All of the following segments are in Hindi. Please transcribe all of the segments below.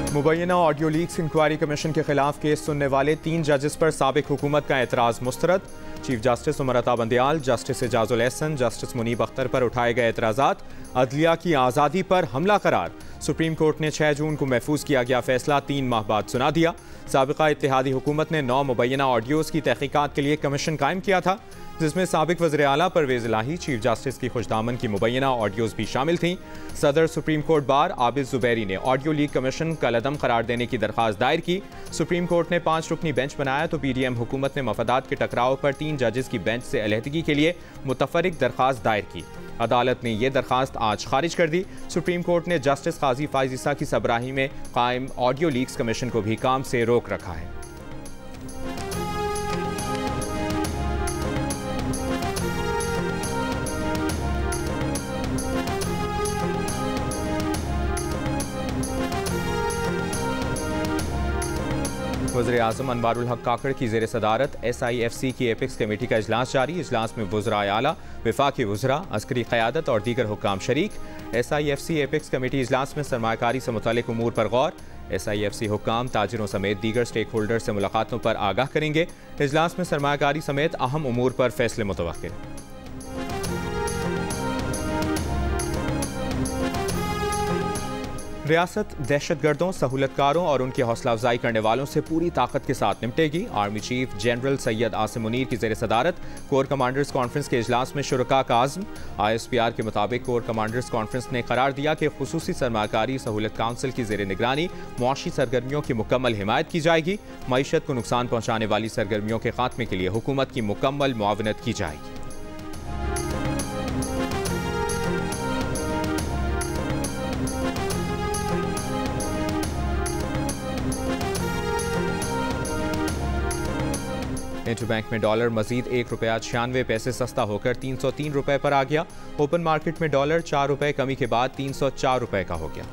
मुबैना ऑडियो लीक्स इंक्वायरी कमीशन के खिलाफ केस सुनने वाले 3 जजेस पर साबिक हुकूमत का एतराज़ मुस्तरद। Chief justice Umar Bandial, justice Ijazul Ahsan, justice Munib Akhtar पर उठाए गए एतराज़ात अदलिया की आज़ादी पर हमला करार। सुप्रीम कोर्ट ने 6 जून को महफूज किया गया फैसला 3 माह बाद सुना दिया। साबिका इत्तेहादी हुकूमत ने 9 मुबैना ऑडियोज़ की तहकीकात के लिए कमीशन कायम किया था, जिसमें साबिक वज़ीर आला परवेज़ इलाही, चीफ जस्टिस की खुशदामन की मुबैना ऑडियोज़ भी शामिल थीं। सदर supreme court bar Abid Zubairi ने ऑडियो लीक कमीशन कलअदम करार देने की दरख्वास्त दायर की। सुप्रीम कोर्ट ने 5 रुकनी बेंच बनाया तो PDM हुकूमत ने मफादात के टकराव पर 3 जजेस की बेंच से अलहदगी के लिए मुतफरिक दरख्वास्त दायर की। अदालत ने यह दरख्वास्त आज खारिज कर दी। सुप्रीम कोर्ट ने जस्टिस काजी फाइज ईसा की सबराही में कायम ऑडियो लीक्स कमीशन को भी काम से रोक रखा है। वज़ीर आज़म अनवारुल हक काकड़ की ज़ेर सदारत SIFC की एपिक्स कमेटी का इजलास जारी। इजलास में वज़राए आला, वफाकी वज़रा, अस्करी क़यादत और दीगर हुक्काम शरीक। SIFC एपिक्स कमेटी इजलास में सरमायाकारी से मुतालिक उमूर पर गौर। SIFC हुक्काम, ताजिरों समेत दीगर स्टेक होल्डर से मुलाकातों पर आगाह करेंगे। इजलास में सरमायाकारी समेत अहम उमूर पर फैसले मुतवक्किल। रियासत दहशतगर्दों, सहूलतकारों और उनकी हौसला अफजाई करने वालों से पूरी ताकत के साथ निपटेगी। Army chief general Syed Asim Munir की ज़ेर सदारत कोर कमांडर्स कॉन्फ्रेंस के इजलास में शुरका का आज़म। ISPR के मुताबिक कोर कमांडर्स कॉन्फ्रेंस ने करार दिया कि खुसूसी सरमाकारी सहूलत काउंसिल की ज़ेर निगरानी मुआशी सरगर्मियों की मुकम्मल हिमायत की जाएगी। मईशत को नुकसान पहुँचाने वाली सरगर्मियों के खात्मे के लिए हुकूमत की मुकम्मल मुआवनत की जाएगी। इंटरबैंक में डॉलर मजीद ₹1.96 सस्ता होकर 303 रुपए पर आ गया। ओपन मार्केट में डॉलर 4 रुपए कमी के बाद 304 रुपए का हो गया।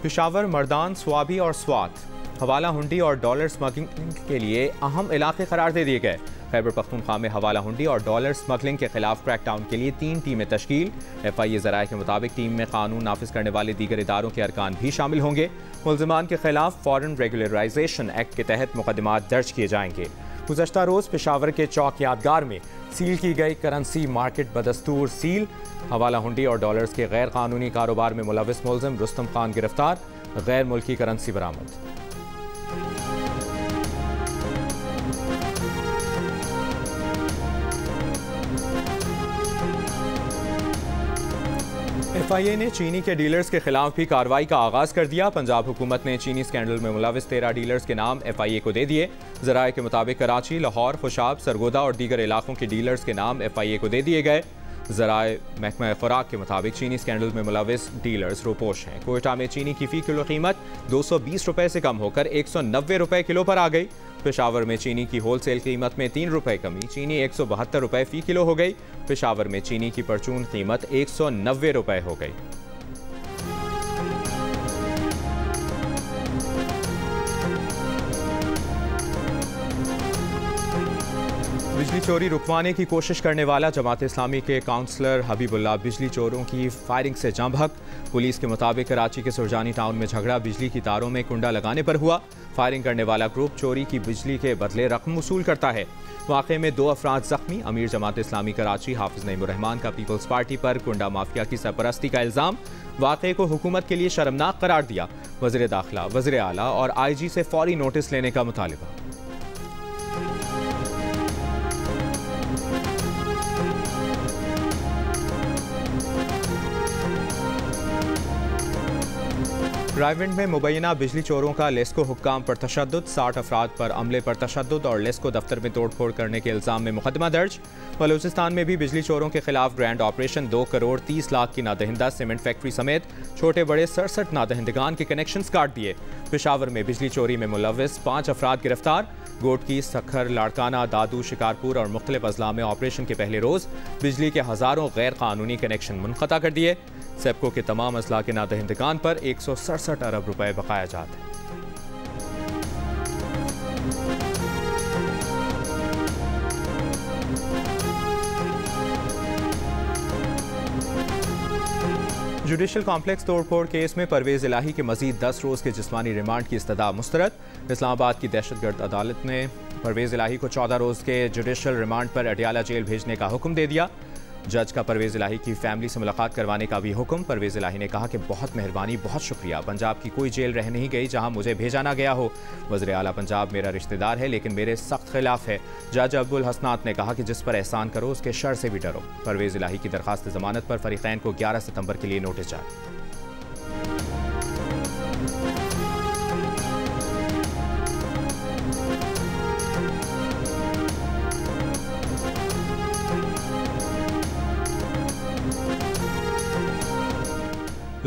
पेशावर, मर्दान, स्वाबी और स्वात हवाला हुंडी और डॉलर स्मगलिंग के लिए अहम इलाके करार दे दिए गए। खैबर पख्तूनख्वा में हवाला हुंडी और डॉलर स्मगलिंग के खिलाफ क्रैकडाउन के लिए 3 टीमें तश्कील। FIA ज़राए के मुताबिक टीम में कानून नाफिज करने वाले दीगर इदारों के अरकान भी शामिल होंगे। मुल्ज़िमान के खिलाफ फॉरेन रेगुलराइजेशन एक्ट के तहत मुकदमात दर्ज किए जाएंगे। गुज़श्ता रोज़ पेशावर के चौक यादगार में सील की गई करेंसी मार्केट बदस्तूर सील। हवाला हुंडी और डॉलर्स के गैर कानूनी कारोबार में मुलविस मुल्ज़िम रुस्तम खान गिरफ्तार। गैर मुल्की करेंसी बरामद। FIA ने चीनी के डीलर्स के खिलाफ भी कार्रवाई का आगाज कर दिया। पंजाब हुकूमत ने चीनी स्कैंडल में मुलविस 13 डीलर्स के नाम FIA को दे दिए। ज़राए के मुताबिक कराची, लाहौर, खुशाब, सरगोदा और दीगर इलाकों के डीलर्स के नाम FIA को दे दिए गए। ज़राए महकमा खुराक के मुताबिक चीनी स्कैंडल में मुलविस डीलर्स रोपोश हैं। कोयटा में चीनी की फ़ी किलो कीमत 220 रुपये से कम होकर 190 रुपये किलो पर आ गई। पेशावर में चीनी की होलसेल कीमत में 3 रुपये कमी, चीनी 172 रुपये फ़ी किलो हो गई। पेशावर में चीनी की परचून कीमत 190 रुपये हो गई। बिजली चोरी रुकवाने की कोशिश करने वाला जमात इस्लामी के काउंसलर हबीबुल्लाह बिजली चोरों की फायरिंग से जाँ बहक। पुलिस के मुताबिक कराची के सुरजानी टाउन में झगड़ा बिजली की तारों में कुंडा लगाने पर हुआ। फायरिंग करने वाला ग्रुप चोरी की बिजली के बदले रकम वसूल करता है। वाक़े में 2 अफराद जख्मी। अमीर जमात इस्लामी कराची हाफिज नईमुर्रहमान का पीपल्स पार्टी पर कुंडा माफिया की सरपरस्ती का इल्ज़ाम। वाक़े को हुकूमत के लिए शर्मनाक करार दिया। वज़ीर दाखिला, वज़ीर आला और IG से फौरी नोटिस लेने का मुतालिबा। रायविंड में मुबैना बिजली चोरों का लेस्को हुक्काम पर तशद्दुद। 60 अफराद पर अमले पर तशद्दुद और लेस्को दफ्तर में तोड़फोड़ करने के इल्ज़ाम में मुकदमा दर्ज। बलूचिस्तान में भी बिजली चोरों के खिलाफ ग्रैंड ऑपरेशन। 2 करोड़ 30 लाख की नादहिंदा सीमेंट फैक्ट्री समेत छोटे बड़े 67 नादहिंदगान के कनेक्शंस काट दिए। पेशावर में बिजली चोरी में मुलविस 5 अफराद गिरफ्तार। गोटकी, सखर, लाड़काना, दादू, शिकारपुर और मुख्तलिफ अजला में ऑपरेशन के पहले रोज़ बिजली के हज़ारों गैर कानूनी कनेक्शन मुनक़ता कर दिए। सेप्को के तमाम अजला के नादहिंदगान पर 167 अरब रुपए बकाया जात है। जुडिशल कॉम्प्लेक्स तोड़फोड़ केस में परवेज इलाही के मजीद 10 रोज के जिस्मानी रिमांड की इस्तदा मुस्तरद। इस्लामाबाद की दहशतगर्द अदालत ने परवेज इलाही को 14 रोज के जुडिशल रिमांड पर अडियाला जेल भेजने का हुक्म दे दिया। जज का परवेज इलाही की फैमिली से मुलाकात करवाने का भी हुक्म। परवेज इलाही ने कहा कि बहुत मेहरबानी, बहुत शुक्रिया। पंजाब की कोई जेल रह नहीं गई जहां मुझे भेजा ना गया हो। वज़ीर आला पंजाब मेरा रिश्तेदार है लेकिन मेरे सख्त खिलाफ है। जज अब्दुल हसनात ने कहा कि जिस पर एहसान करो उसके शर से भी डरो। परवेज इलाही की दरखास्त जमानत पर फरीकैन को 11 सितंबर के लिए नोटिस जारी।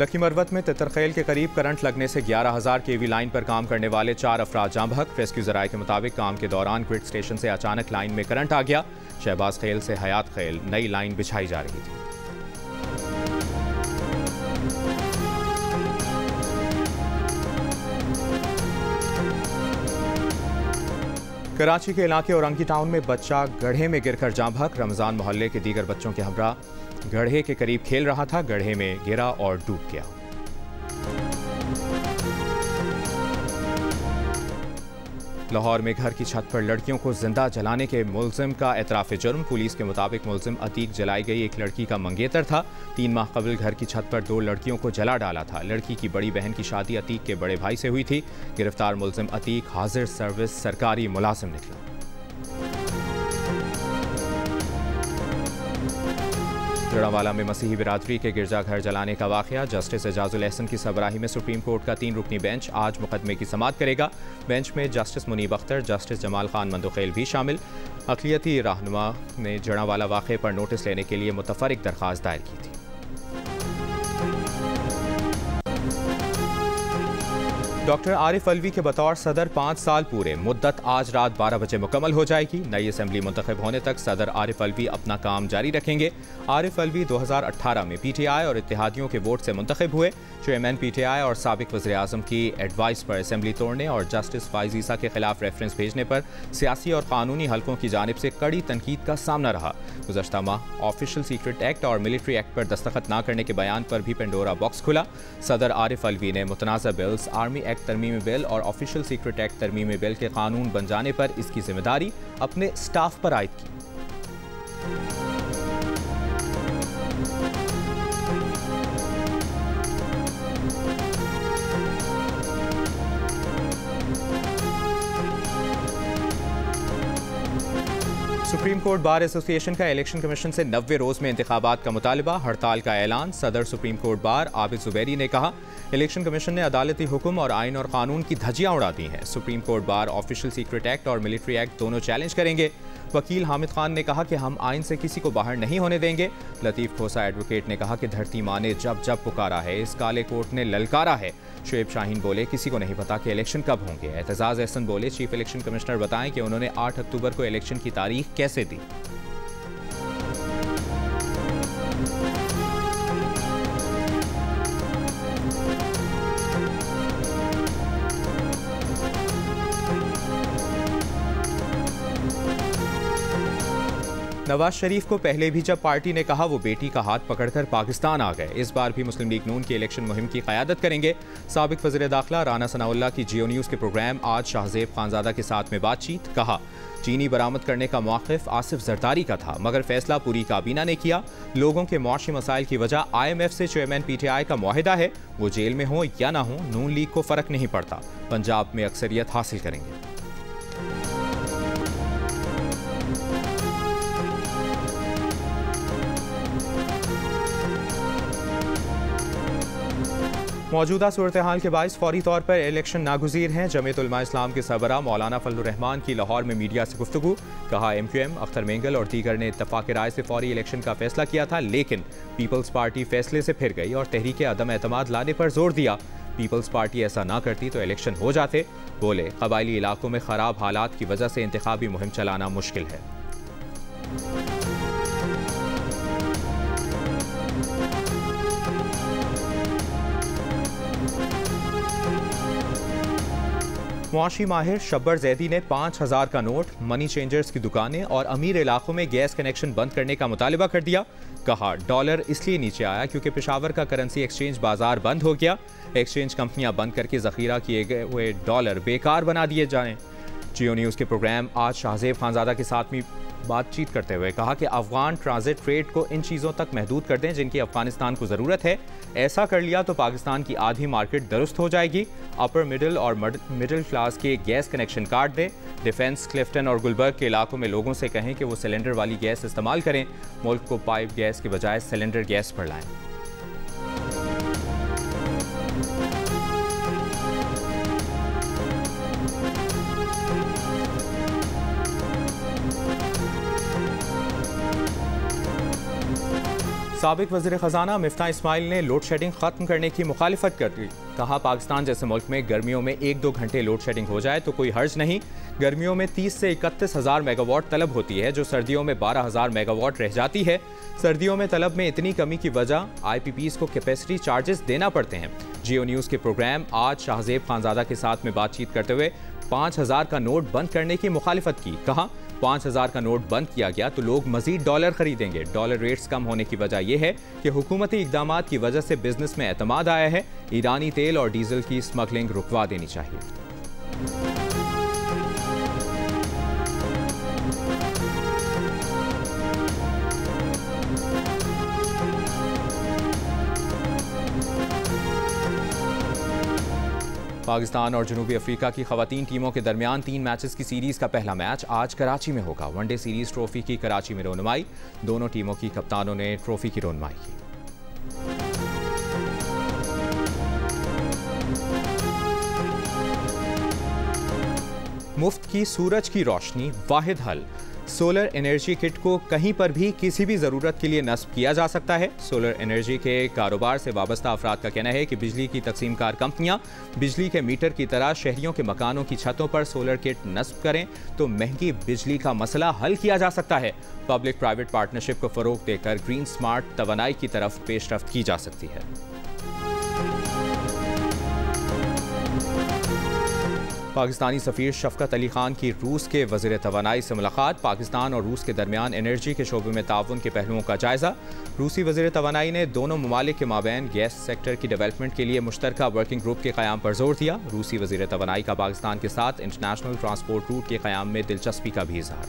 लकी मरवत में तितरखेल के करीब करंट लगने से 11,000 केवी लाइन पर काम करने वाले 4 अफराद जाँ बहक। रेस्क्यू जराये के मुताबिक काम के दौरान ग्रिड स्टेशन से अचानक लाइन में करंट आ गया। शहबाज खेल से हयात खेल नई लाइन बिछाई जा रही थी। कराची के इलाके औरंगी टाउन में बच्चा गड्ढे में गिरकर जाँ बहक। रमजान मोहल्ले के दीगर बच्चों के हमरा गड्ढे के करीब खेल रहा था, गड्ढे में गिरा और डूब गया। लाहौर में घर की छत पर लड़कियों को जिंदा जलाने के मुलजिम का एतराफ़ जुर्म। पुलिस के मुताबिक मुलजिम अतीक जलाई गई एक लड़की का मंगेतर था। 3 माह कबल घर की छत पर 2 लड़कियों को जला डाला था। लड़की की बड़ी बहन की शादी अतीक के बड़े भाई से हुई थी। गिरफ्तार मुलजिम अतीक हाजिर सर्विस सरकारी मुलाजिम निकला। जड़ावाला में मसीही बिरादरी के गिरजाघर जलाने का वाकया। जस्टिस एजाजुल एहसन की सरबराही में सुप्रीम कोर्ट का 3 रुकनी बेंच आज मुकदमे की समाअत करेगा। बेंच में जस्टिस मुनीब अख्तर, जस्टिस जमाल खान मंदुखेल भी शामिल। अक़लियती रहनुमा ने जड़ावाला वाक़े पर नोटिस लेने के लिए मुतफरिक दरख्वास्त दायर की थी। डॉक्टर आरिफ अलवी के बतौर सदर 5 साल पूरे। मुद्दत आज रात 12 बजे मुकम्मल हो जाएगी। नई असेंबली मुंतखब होने तक सदर आरिफ अलवी अपना काम जारी रखेंगे। आरिफ अलवी 2018 में PTI और इत्तेहादियों के वोट से मुंतखब हुए। चेयरमैन PTI और साबिक वज़ीर आज़म की एडवाइस पर असेंबली तोड़ने और जस्टिस फाइज़ ईसा के खिलाफ रेफरेंस भेजने पर सियासी और कानूनी हलकों की जानिब से कड़ी तनकीद का सामना रहा। गुज़श्ता माह ऑफिशियल सीक्रेट एक्ट और मिलिट्री एक्ट पर दस्तखत न करने के बयान पर भी पेंडोरा बॉक्स खुला। सदर आरिफ अलवी ने मुतनाज़ा बिल्स, आर्मी एक्ट तरमीमी बिल और ऑफिशियल सीक्रेट एक्ट तरमीमी बिल के कानून बन जाने पर इसकी जिम्मेदारी अपने स्टाफ पर आयद की। सुप्रीम कोर्ट बार एसोसिएशन का इलेक्शन कमीशन से 90 रोज में इंतखाबात का मुतालबा। हड़ताल का ऐलान। सदर supreme court bar Abid Zubairi ने कहा, इलेक्शन कमीशन ने अदालती हुक्म और आइन और कानून की धज्जियां उड़ा दी हैं। Supreme court bar official secret act और मिलिट्री एक्ट दोनों चैलेंज करेंगे। वकील हामिद खान ने कहा कि हम आइन से किसी को बाहर नहीं होने देंगे। लतीफ़ खोसा एडवोकेट ने कहा कि धरती माँ ने जब जब पुकारा है, इस काले कोर्ट ने ललकारा है। शुएब शाहीन बोले, किसी को नहीं पता कि इलेक्शन कब होंगे। एतजाज़ एहसन बोले, चीफ इलेक्शन कमिश्नर बताएं कि उन्होंने 8 अक्टूबर को इलेक्शन की तारीख कैसे दी। नवाज शरीफ को पहले भी जब पार्टी ने कहा वो बेटी का हाथ पकड़कर पाकिस्तान आ गए, इस बार भी मुस्लिम लीग नून की इलेक्शन मुहिम की क़यादत करेंगे। साबिक वज़ीर दाखिला राना सनाउल्लाह की जियो न्यूज़ के प्रोग्राम आज शाहजेब खानजादा के साथ में बातचीत। कहा, चीनी बरामद करने का मौक़िफ़ आसिफ जरदारी का था मगर फैसला पूरी काबीना ने किया। लोगों के मुआशी मसाइल की वजह IMF से चेयरमैन PTI का मुआहिदा है। वो जेल में हो या ना हो, नून लीग को फ़र्क नहीं पड़ता। पंजाब में अक्सरियत हासिल करेंगे। मौजूदा सूरत हाल के बाइस फौरी तौर पर इलेक्शन नागुज़ीर हैं। जमीयत उलमा इस्लाम के सरबराह मौलाना फजलुर रहमान की लाहौर में मीडिया से गुफ्तगू। कहा, MQM, अख्तर मेंगल और दीगर ने इत्तफाक राय से फौरी इलेक्शन का फैसला किया था, लेकिन पीपल्स पार्टी फैसले से फिर गई और तहरीक अदम एतमाद लाने पर जोर दिया। पीपल्स पार्टी ऐसा ना करती तो इलेक्शन हो जाते। बोले, कबायली इलाकों में ख़राब हालात की वजह से इंतखाबी मुहिम चलाना मुश्किल है। मुआशी माहिर शब्बर जैदी ने 5000 का नोट, मनी चेंजर्स की दुकानें और अमीर इलाकों में गैस कनेक्शन बंद करने का मुतालिबा कर दिया। कहा, डॉलर इसलिए नीचे आया क्योंकि पेशावर का करेंसी एक्सचेंज बाजार बंद हो गया। एक्सचेंज कंपनियां बंद करके जखीरा किए गए हुए डॉलर बेकार बना दिए जाएं। जियो न्यूज़ के प्रोग्राम आज शाहजेब खानजादा के साथ में बातचीत करते हुए कहा कि अफगान ट्रांजिट ट्रेड को इन चीज़ों तक महदूद कर दें जिनकी अफगानिस्तान को ज़रूरत है। ऐसा कर लिया तो पाकिस्तान की आधी मार्केट दुरुस्त हो जाएगी। अपर मिडिल और मिडिल क्लास के गैस कनेक्शन काट दें। डिफेंस, क्लिफ्टन और गुलबर्ग के इलाकों में लोगों से कहें कि वो सिलेंडर वाली गैस इस्तेमाल करें। मुल्क को पाइप गैस के बजाय सिलेंडर गैस पर लाएं। साबिक वज़ीर ख़जाना मिफ्ता इस्माइल ने लोड शेडिंग ख़त्म करने की मुखालिफत कर दी। कहा, पाकिस्तान जैसे मुल्क में गर्मियों में 1-2 घंटे लोड शेडिंग हो जाए तो कोई हर्ज नहीं। गर्मियों में 30 से 31 हज़ार मेगावाट तलब होती है, जो सर्दियों में 12 हज़ार मेगावाट रह जाती है। सर्दियों में तलब में इतनी कमी की वजह IPPs को कैपेसिटी चार्जेस देना पड़ते हैं। जियो न्यूज़ के प्रोग्राम आज शाहजेब खानजादा के साथ में बातचीत करते हुए 5000 का नोट बंद करने की मुखालिफत की। कहा, 5000 का नोट बंद किया गया तो लोग मजीद डॉलर खरीदेंगे। डॉलर रेट्स कम होने की वजह यह है कि हुकूमती इकदामात की वजह से बिजनेस में एतमाद आया है। ईरानी तेल और डीजल की स्मगलिंग रुकवा देनी चाहिए। पाकिस्तान और जनूबी अफ्रीका की खवातीन टीमों के दरमियान 3 मैचेस की सीरीज का पहला मैच आज कराची में होगा। वनडे सीरीज ट्रॉफी की कराची में रोनुमाई, दोनों टीमों की कप्तानों ने ट्रॉफी की रोनुमाई की। मुफ्त की सूरज की रोशनी वाहिद हल। सोलर एनर्जी किट को कहीं पर भी किसी भी ज़रूरत के लिए नस्ब किया जा सकता है। सोलर एनर्जी के कारोबार से वाबस्ता अफराद का कहना है कि बिजली की तकसीमकार कंपनियां बिजली के मीटर की तरह शहरियों के मकानों की छतों पर सोलर किट नस्ब करें तो महंगी बिजली का मसला हल किया जा सकता है। पब्लिक प्राइवेट पार्टनरशिप को फ़रोग देकर ग्रीन स्मार्ट तवानाई की तरफ पेशरफ्त की जा सकती है। पाकिस्तानी सफ़ीर शफ़क़त अली खान की रूस के वज़ीर तवानाई से मुलाकात। पाकिस्तान और रूस के दरमियान एनर्जी के शोबे में ताउन के पहलुओं का जायज़ा। रूसी वज़ीर तवानाई ने दोनों ममालिक के माबैन गैस सेक्टर की डेवलपमेंट के लिए मुश्तरका वर्किंग ग्रुप के क़याम पर जोर दिया। रूसी वज़ीर तवानाई का पाकिस्तान के साथ इंटरनेशनल ट्रांसपोर्ट रूट के क़याम में दिलचस्पी का भी इज़हार।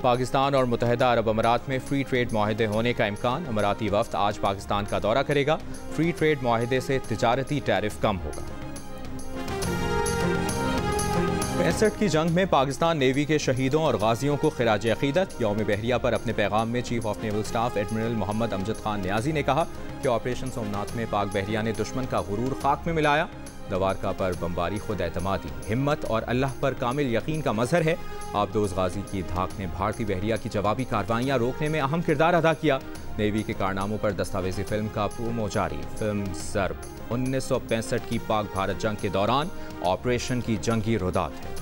पाकिस्तान और मुत्तहिदा अरब अमारात में फ्री ट्रेड मुआहदे होने का इम्कान। अमाराती वफ्द आज पाकिस्तान का दौरा करेगा। फ्री ट्रेड मुआहदे से तिजारती टैरिफ कम होगा। 65 की जंग में पाकिस्तान नेवी के शहीदों और गाजियों को खिराज अकीदत। यौम बहरिया पर अपने पैगाम में chief of naval staff admiral Mohammad Amjad Khan Niazi ने कहा कि ऑपरेशन सोमनाथ में पाक बहरिया ने दुश्मन का गुरूर खाक में मिलाया। दवारका पर बमबारी खुद एतमादी, हिम्मत और अल्लाह पर कामिल यकीन का मजहर है। आबदोज गाजी की धाक ने भारतीय बहरिया की जवाबी कार्रवाइयाँ रोकने में अहम किरदार अदा किया। नेवी के कारनामों पर दस्तावेजी फिल्म का प्रोमो जारी। फिल्म ज़र्ब 1965 की पाक भारत जंग के दौरान ऑपरेशन की जंगी रुदात है।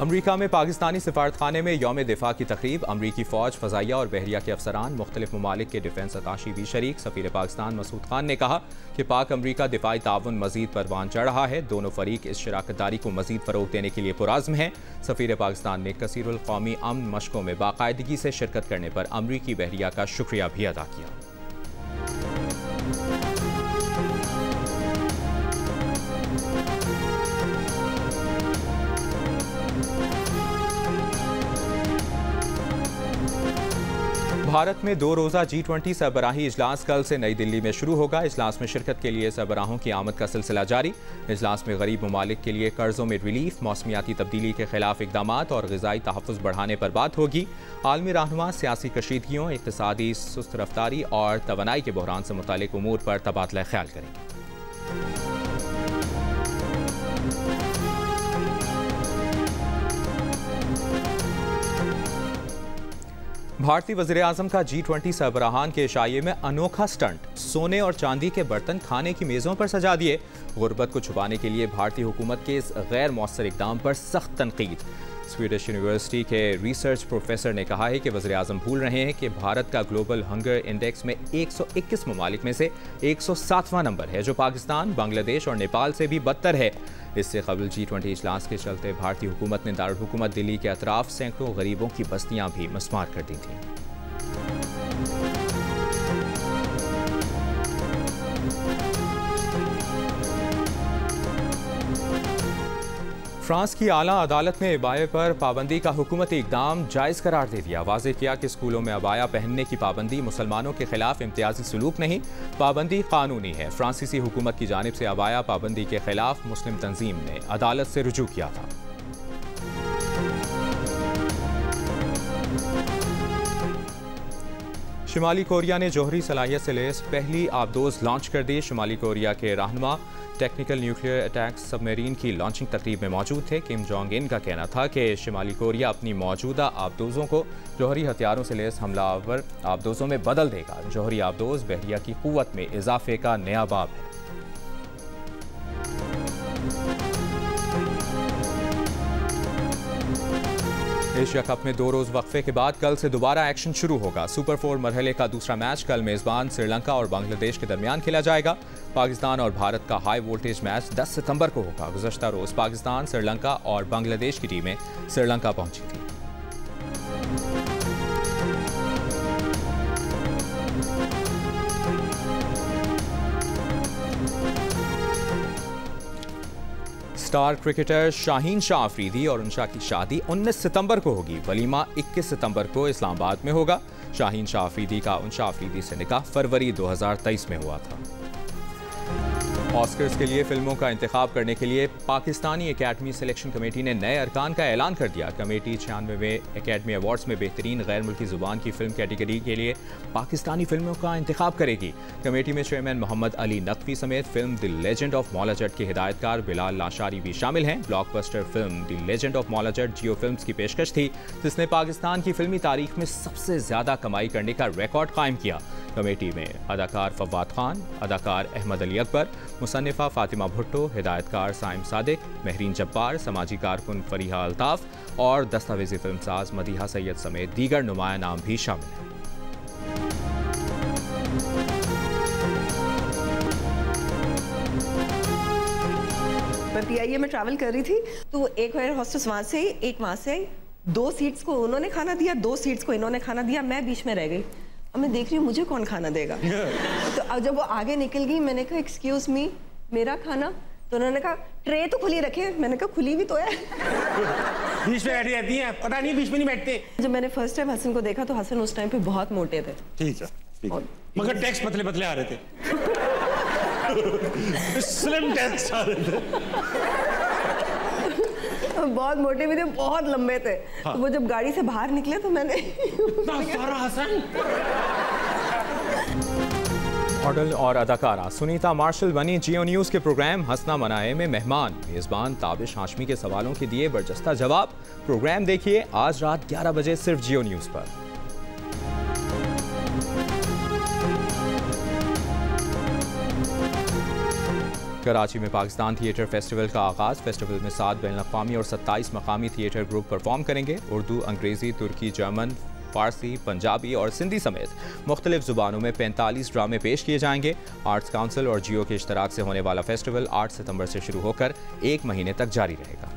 अमरीका में पाकिस्तानी सिफारतखाने में यौम दिफा की तकरीब। अमरीकी फ़ौज, फ़ज़ाइया और बहरिया के अफसरान, मुख्तलिफ ममालिक के डिफेंस अताशी भी शरीक। सफ़ीर पाकिस्तान मसूद खान ने कहा कि पाक अमरीका दिफाई ताउन मज़ीद परवान चढ़ रहा है। दोनों फरीक इस शराकतदारी को मज़ीद फ़रोग़ देने के लिए पुरज़्म हैं। सफ़ीर पाकिस्तान ने कसीरुल क़ौमी अमन मशकों में बाकायदगी से शिरकत करने पर अमरीकी बहरिया का शुक्रिया भी अदा किया। भारत में 2 रोज़ा G20 सरबराही इजलास कल से नई दिल्ली में शुरू होगा। इजलास में शिरकत के लिए सरबराहों की आमद का सिलसिला जारी। इजलास में गरीब ममालिक के लिए कर्ज़ों में रिलीफ, मौसमियाती तब्दीली के खिलाफ इक़दामात और ग़िज़ाई तहफ़्फ़ुज़ बढ़ाने पर बात होगी। आलमी रहनुमा सियासी कशीदगियों, इक़्तिसादी सुस्त रफ्तारी और तवानाई के बहरान से मुताल्लिक़ उमूर पर तबादला ख्याल करेंगे। भारतीय वज़ीर आज़म का G20 सरबराहान के इशाये में अनोखा स्टंट। सोने और चांदी के बर्तन खाने की मेज़ों पर सजा दिए। गुर्बत को छुपाने के लिए भारतीय हुकूमत के इस गैर मौसर इक़दाम पर सख्त तनकीद। स्वीडिश यूनिवर्सिटी के रिसर्च प्रोफेसर ने कहा है कि वज़ीर-ए-आज़म भूल रहे हैं कि भारत का ग्लोबल हंगर इंडेक्स में 121 ममालिक में से 107वां नंबर है, जो पाकिस्तान, बांग्लादेश और नेपाल से भी बदतर है। इससे कबल G20 इजलास के चलते भारतीय हुकूमत ने दारुल हुकूमत दिल्ली के अतराफ सैकड़ों गरीबों की बस्तियां भी मस्मार कर दी थीं। फ्रांस की आला अदालत ने अबाया पर पाबंदी का हुकूमती इक़दाम जायज़ करार दे दिया। वाज़ेह किया कि स्कूलों में अबाया पहनने की पाबंदी मुसलमानों के खिलाफ इम्तियाजी सलूक नहीं, पाबंदी कानूनी है। फ्रांसीसी हुकूमत की जानिब से अबाया पाबंदी के खिलाफ मुस्लिम तंजीम ने अदालत से रुजू किया था। शुमाली कोरिया ने जौहरी सलाहियत से लैस पहली आबदोज लॉन्च कर दी। शुमाली कोरिया के रहनुमा टेक्निकल न्यूक्लियर अटैक सबमरीन की लॉन्चिंग तकरीब में मौजूद थे। किम जोंग इन का कहना था कि शुमाली कोरिया अपनी मौजूदा आबदोज़ों को जौहरी हथियारों से लैस हमलावर आबदोज़ों में बदल देगा। जौहरी आबदोज़ बहरिया की क़ुव्वत में इजाफे का नया बाब है। एशिया कप में 2 रोज़ वक्फे के बाद कल से दोबारा एक्शन शुरू होगा। सुपर 4 मरहले का दूसरा मैच कल मेज़बान श्रीलंका और बांग्लादेश के दरमियान खेला जाएगा। पाकिस्तान और भारत का हाई वोल्टेज मैच 10 सितंबर को होगा। गुज़श्ता रोज़ पाकिस्तान, श्रीलंका और बांग्लादेश की टीमें श्रीलंका पहुंची थी। स्टार क्रिकेटर शाहीन शाह अफरीदी और उनशा की शादी 19 सितंबर को होगी। वलीमा 21 सितंबर को इस्लामाबाद में होगा। शाहीन शाह अफरीदी का उनशा अफरीदी से निकाह फरवरी 2023 में हुआ था। ऑस्कर्स के लिए फिल्मों का इंतखाब करने के लिए पाकिस्तानी एकेडमी सिलेक्शन कमेटी ने नए अरकान का ऐलान कर दिया। कमेटी 96वें एकेडमी अवार्ड्स में बेहतरीन गैर मुल्की ज़ुबान की फिल्म कैटेगरी के लिए पाकिस्तानी फिल्मों का इंतखाब करेगी। कमेटी में चेयरमैन मोहम्मद अली नकवी समेत film the legend of Maula Jatt के हिदायतकार बिलाल लाशारी भी शामिल हैं। Blockbuster film the legend of Maula Jatt Jio films की पेशकश थी, जिसने पाकिस्तान की फिल्मी तारीख में सबसे ज़्यादा कमाई करने का रिकॉर्ड कायम किया। कमेटी में अदाकार फवाद खान, अदाकार अहमद अली अकबर, मुसन्निफा फातिमा भुट्टो, हिदायतकार साइम सादिक, महरीन जब्बार, समाजी कारकुन फरीहा अल्ताफ और दस्तावेजी फिल्मसाज मदीहा सैयद समेत दीगर नुमाया नाम भी शामिल हैं। मैं PIA में ट्रैवल कर रही थी तो एक एयर होस्टेस वहाँ से आई, एक वहाँ से आई। 2 सीट्स को उन्होंने खाना दिया, 2 सीट्स को इन्होंने खाना दिया, मैं बीच में रह गई। अब मैं देख रही हूँ मुझे कौन खाना देगा। तो अब जब वो आगे निकल गई, मैंने कहा एक्सक्यूज मी, मेरा खाना? तो उन्होंने कहा ट्रे तो खुली रखे। मैंने कहा खुली भी तो है। बीच में बैठी रहती है, पता नहीं बीच में नहीं बैठते। जब मैंने फर्स्ट टाइम हसन को देखा तो हसन उस टाइम पे बहुत मोटे थे। ठीक है, मगर टैक्स पतले पतले आ रहे थे। स्लिम टैक्स आ रहे थे। बहुत मोटे भी थे, बहुत लंबे थे। हाँ। तो वो जब गाड़ी से बाहर निकले तो मैंने हसन। मॉडल और अदाकारा सुनीता मार्शल बनी जियो न्यूज़ के प्रोग्राम हंसना मनाए में मेहमान। मेज़बान ताबिश हाशमी के सवालों के दिए बरजस्ता जवाब। प्रोग्राम देखिए आज रात 11 बजे सिर्फ जियो न्यूज़ पर। कराची में पाकिस्तान थिएटर फेस्टिवल का आगाज़। फेस्टिवल में 7 बैनुल-अक़वामी और 27 मकामी थिएटर ग्रुप परफॉर्म करेंगे। उर्दू, अंग्रेज़ी, तुर्की, जर्मन, फ़ारसी, पंजाबी और सिंधी समेत मुख्तलिफ ज़ुबानों में 45 ड्रामे पेश किए जाएंगे। आर्ट्स काउंसिल और जियो के इश्तराक से होने वाला फेस्टिवल 8 सितंबर से शुरू होकर 1 महीने तक जारी रहेगा।